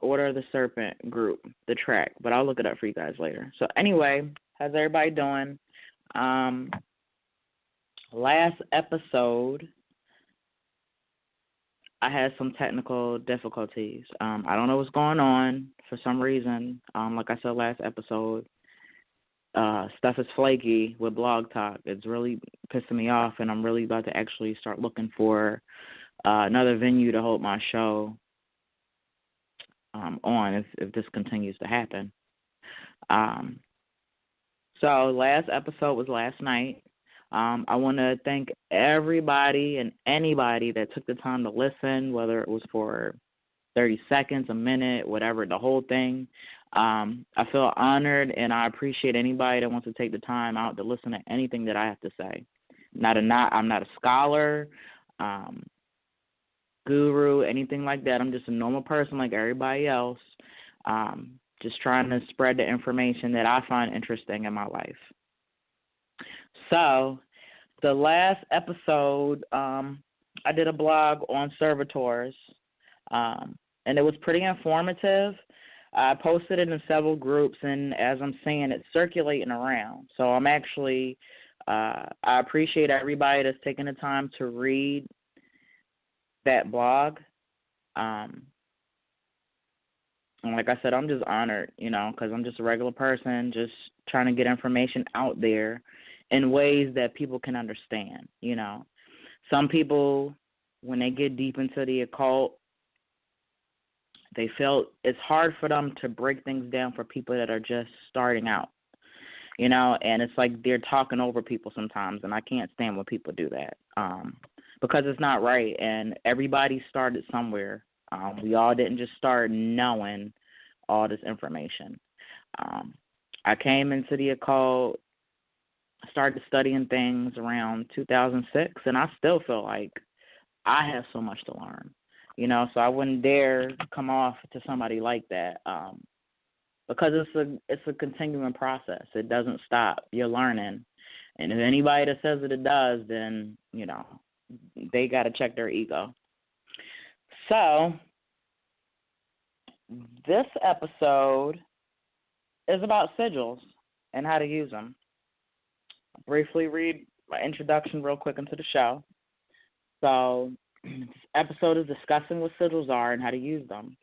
Order of the Serpent group, the track, but I'll look it up for you guys later. So anyway, how's everybody doing? Last episode, I had some technical difficulties. I don't know what's going on for some reason. Like I said last episode, stuff is flaky with Blog Talk. It's really pissing me off, and I'm really about to actually start looking for another venue to hold my show on if this continues to happen. So last episode was last night. I want to thank everybody and anybody that took the time to listen, whether it was for 30 seconds, a minute, whatever, the whole thing. I feel honored, and I appreciate anybody that wants to take the time out to listen to anything that I have to say. I'm not a scholar, guru, anything like that. I'm just a normal person like everybody else, just trying to spread the information that I find interesting in my life. So, the last episode, I did a blog on servitors, and it was pretty informative. I posted it in several groups, and as I'm saying, it's circulating around. So I'm actually, I appreciate everybody that's taking the time to read that blog. And like I said, I'm just honored, because I'm just a regular person, just trying to get information out there in ways that people can understand, Some people, when they get deep into the occult, they feel it's hard for them to break things down for people that are just starting out, and it's like they're talking over people sometimes, and I can't stand when people do that because it's not right, and everybody started somewhere. We all didn't just start knowing all this information. I came into the occult, started studying things around 2006, and I still feel like I have so much to learn, so I wouldn't dare come off to somebody like that because it's a continuing process. It doesn't stop. You're learning, and if anybody that says that it does, then, they got to check their ego. So this episode is about sigils and how to use them. I'll briefly read my introduction real quick into the show. So this episode is discussing what sigils are and how to use them.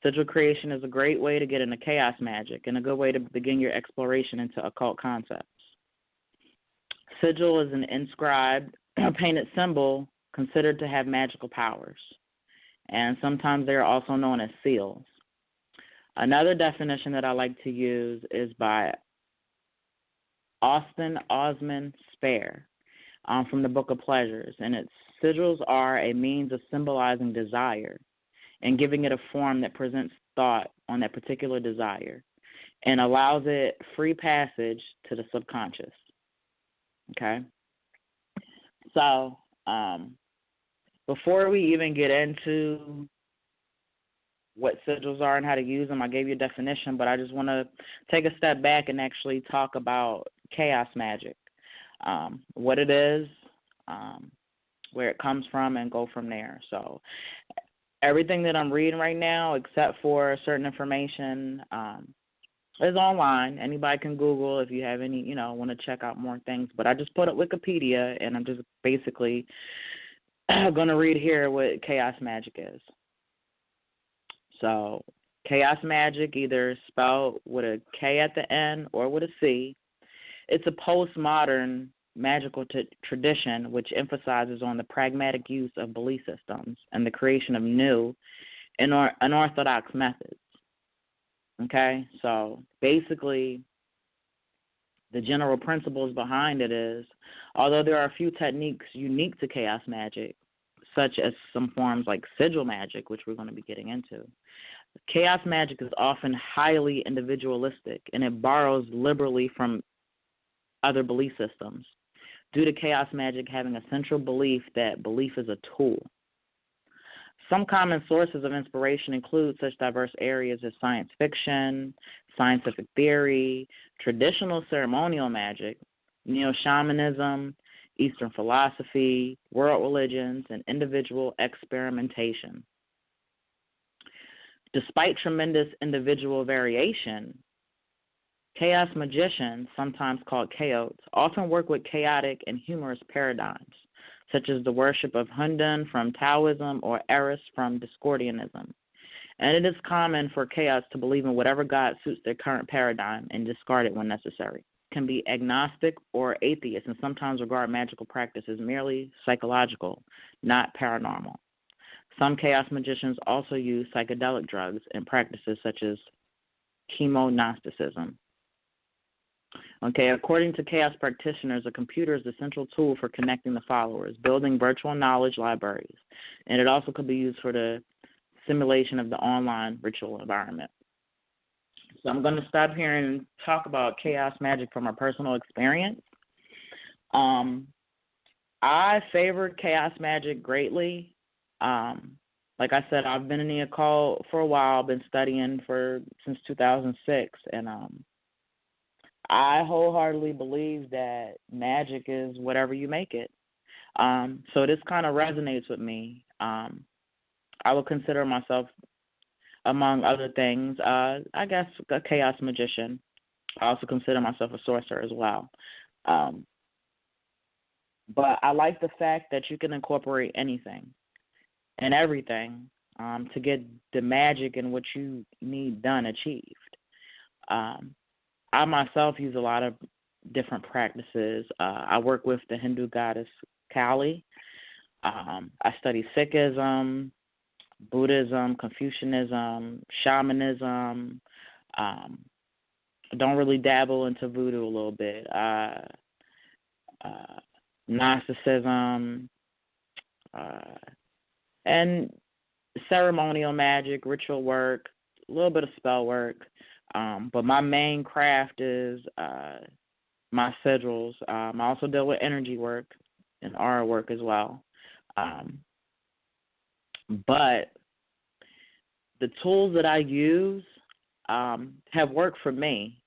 Sigil creation is a great way to get into chaos magic and a good way to begin your exploration into occult concepts. Sigil is an inscribed, painted symbol considered to have magical powers, and sometimes they are also known as seals. Another definition that I like to use is by Austin Osman Spare from the Book of Pleasures, and its sigils are a means of symbolizing desire and giving it a form that presents thought on that particular desire and allows it free passage to the subconscious. Okay? So, before we even get into what sigils are and how to use them, I gave you a definition, but I just want to take a step back and actually talk about chaos magic, what it is, where it comes from, and go from there. So everything that I'm reading right now, except for certain information, is online. Anybody can Google if you have any, want to check out more things. But I just put up Wikipedia, and I'm just basically going to read here what chaos magic is. So chaos magic, either spelled with a K at the end or with a C, it's a postmodern magical tradition which emphasizes on the pragmatic use of belief systems and the creation of new and unorthodox methods. Okay, so basically the general principles behind it is, although there are a few techniques unique to chaos magic, such as some forms like sigil magic, which we're going to be getting into, chaos magic is often highly individualistic, and it borrows liberally from other belief systems, due to chaos magic having a central belief that belief is a tool. Some common sources of inspiration include such diverse areas as science fiction, scientific theory, traditional ceremonial magic, neo-shamanism, Eastern philosophy, world religions, and individual experimentation. Despite tremendous individual variation, chaos magicians, sometimes called chaotes, often work with chaotic and humorous paradigms, such as the worship of Hundun from Taoism or Eris from Discordianism. And it is common for chaos to believe in whatever god suits their current paradigm and discard it when necessary. Can be agnostic or atheist and sometimes regard magical practice as merely psychological, not paranormal. Some chaos magicians also use psychedelic drugs and practices such as chemognosticism. Okay, according to chaos practitioners, a computer is the central tool for connecting the followers, building virtual knowledge libraries, and it also could be used for the simulation of the online ritual environment. So I'm going to stop here and talk about chaos magic from my personal experience. I favored chaos magic greatly. Like I said, I've been in the occult for a while, been studying since 2006, and I wholeheartedly believe that magic is whatever you make it. So this kind of resonates with me. I would consider myself, among other things, I guess a chaos magician. I also consider myself a sorcerer as well. But I like the fact that you can incorporate anything and everything to get the magic and what you need done achieved. I myself use a lot of different practices. I work with the Hindu goddess Kali. I study Sikhism, Buddhism, Confucianism, shamanism. I don't really dabble into voodoo a little bit. Gnosticism, and ceremonial magic, ritual work, a little bit of spell work. But my main craft is my sigils. I also deal with energy work and aura work as well. But the tools that I use have worked for me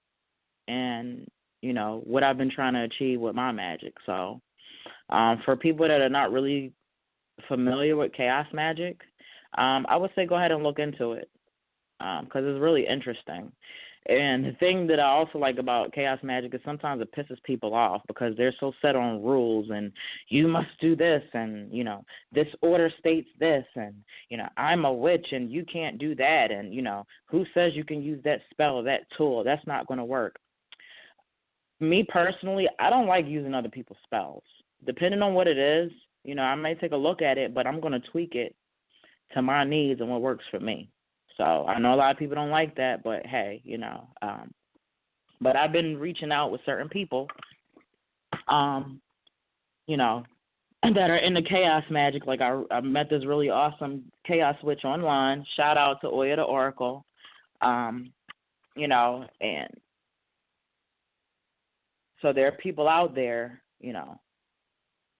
and, what I've been trying to achieve with my magic. So for people that are not really familiar with chaos magic, I would say go ahead and look into it because it's really interesting. And the thing that I also like about chaos magic is sometimes it pisses people off because they're so set on rules and you must do this and, this order states this and, I'm a witch and you can't do that and, who says you can use that spell or that tool? That's not going to work. Me personally, I don't like using other people's spells. Depending on what it is, I may take a look at it, but I'm going to tweak it to my needs and what works for me. So I know a lot of people don't like that, but hey, but I've been reaching out with certain people, that are into chaos magic. Like I met this really awesome chaos witch online. Shout out to Oya the Oracle, and so there are people out there,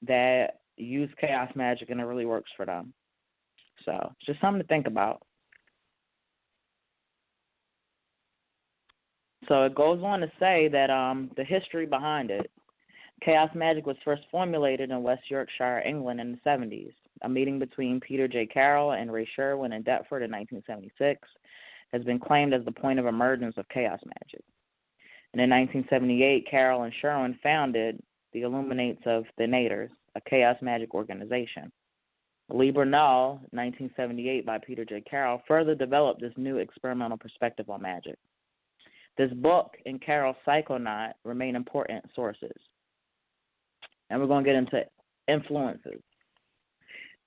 that use chaos magic and it really works for them. So it's just something to think about. So it goes on to say that the history behind it. Chaos magic was first formulated in West Yorkshire, England in the 70s. A meeting between Peter J. Carroll and Ray Sherwin in Deptford in 1976 has been claimed as the point of emergence of chaos magic. And in 1978, Carroll and Sherwin founded the Illuminates of the Naders, a chaos magic organization. Liber Null, 1978, by Peter J. Carroll, further developed this new experimental perspective on magic. This book and Carroll's Psychonaut remain important sources. And we're going to get into influences.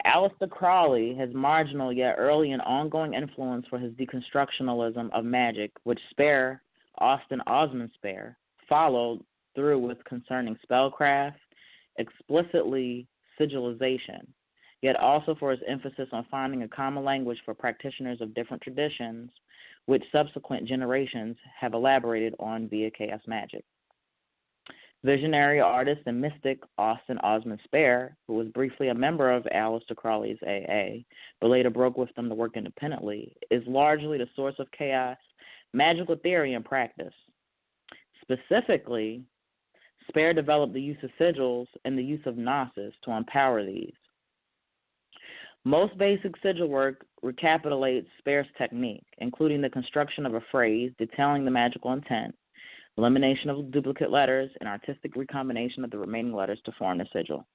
Aleister Crowley has marginal yet early and ongoing influence for his deconstructionalism of magic, which Spare, Austin Osman Spare, followed through with concerning spellcraft, explicitly sigilization, yet also for his emphasis on finding a common language for practitioners of different traditions, which subsequent generations have elaborated on via chaos magic. Visionary artist and mystic Austin Osman Spare, who was briefly a member of Aleister Crowley's AA, but later broke with them to work independently, is largely the source of chaos magical theory and practice. Specifically, Spare developed the use of sigils and the use of gnosis to empower these. Most basic sigil work recapitulates Spare's technique, including the construction of a phrase detailing the magical intent, elimination of duplicate letters, and artistic recombination of the remaining letters to form the sigil.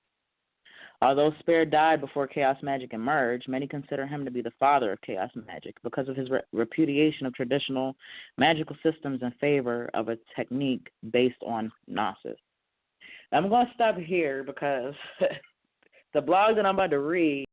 Although Spare died before chaos magic emerged, many consider him to be the father of chaos magic because of his repudiation of traditional magical systems in favor of a technique based on gnosis. I'm going to stop here because the blog that I'm about to read